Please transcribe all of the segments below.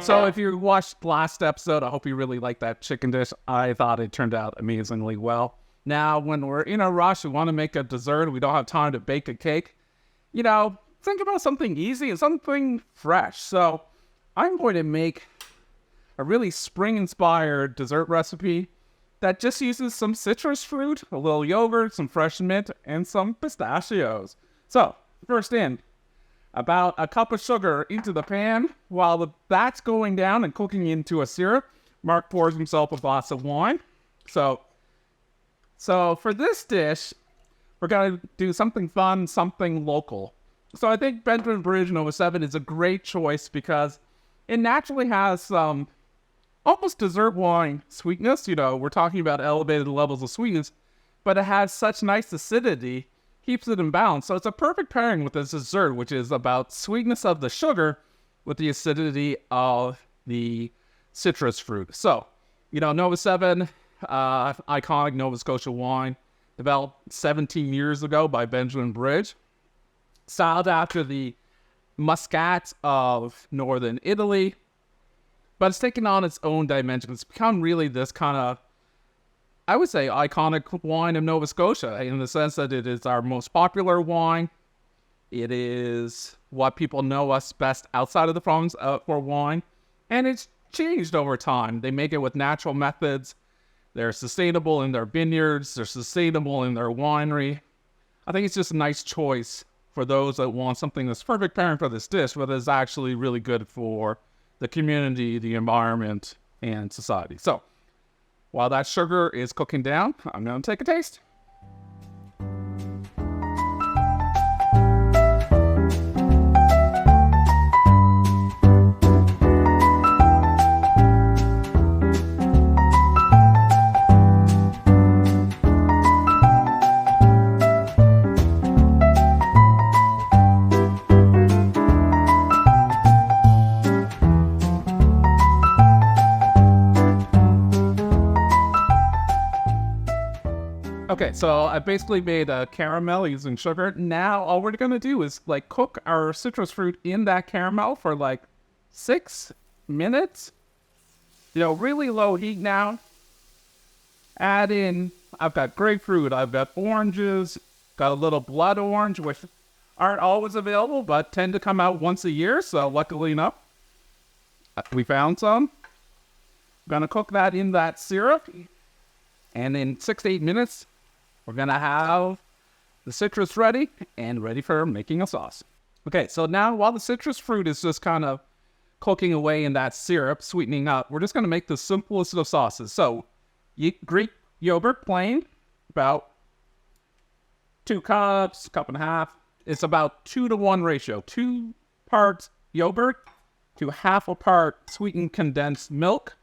So if you watched last episode, I hope you really liked that chicken dish. I thought it turned out amazingly well. Now, when we're in a rush, we want to make a dessert, we don't have time to bake a cake, think about something easy and something fresh. So I'm going to make a really spring-inspired dessert recipe that just uses some citrus fruit, a little yogurt, some fresh mint, and some pistachios. So, first in, about a cup of sugar into the pan. While that's going down and cooking into a syrup, Mark pours himself a glass of wine. So for this dish, we're going to do something fun, something local. So I think Benjamin Bridge Nova 7 is a great choice because it naturally has some almost dessert wine sweetness. We're talking about elevated levels of sweetness, but it has such nice acidity, keeps it in balance. So it's a perfect pairing with this dessert, which is about sweetness of the sugar with the acidity of the citrus fruit. So, Nova 7, iconic Nova Scotia wine, developed 17 years ago by Benjamin Bridge, styled after the muscats of northern Italy, but it's taken on its own dimension. It's become really this kind of, I would say, iconic wine of Nova Scotia in the sense that it is our most popular wine. It is what people know us best outside of the province for wine, and it's changed over time. They make it with natural methods. They're sustainable in their vineyards. They're sustainable in their winery. I think it's just a nice choice for those that want something that's perfect pairing for this dish, but is actually really good for the community, the environment, and society. So, while that sugar is cooking down, I'm going to take a taste. Okay, so I basically made a caramel using sugar. Now all we're gonna do is cook our citrus fruit in that caramel for 6 minutes. Really low heat now. Add in, I've got grapefruit, I've got oranges, got a little blood orange, which aren't always available, but tend to come out once a year. So luckily enough, we found some. I'm gonna cook that in that syrup. And in 6 to 8 minutes, we're going to have the citrus ready and ready for making a sauce. Okay, so now while the citrus fruit is just kind of cooking away in that syrup, sweetening up, we're just going to make the simplest of sauces. So, Greek yogurt, plain, about 2 cups, cup and a half. It's about 2-to-1 ratio. 2 parts yogurt to half a part sweetened condensed milk.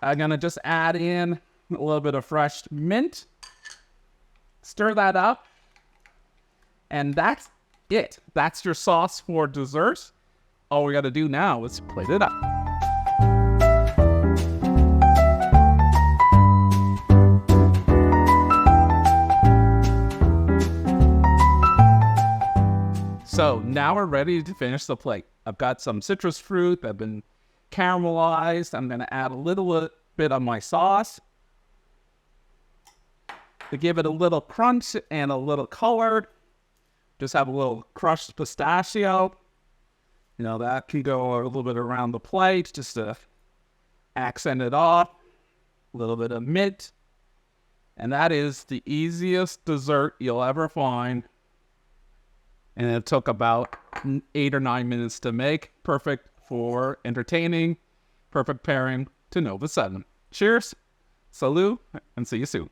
I'm going to just add in a little bit of fresh mint. Stir that up. And that's it. That's your sauce for dessert. All we got to do now is plate it up. So now we're ready to finish the plate. I've got some citrus fruit that have been caramelized. I'm going to add a little bit of my sauce to give it a little crunch and a little color. Just have a little crushed pistachio. That can go a little bit around the plate just to accent it off. A little bit of mint. And that is the easiest dessert you'll ever find. And it took about 8 or 9 minutes to make. Perfect for entertaining. Perfect pairing to Nova 7. Cheers, salut, and see you soon.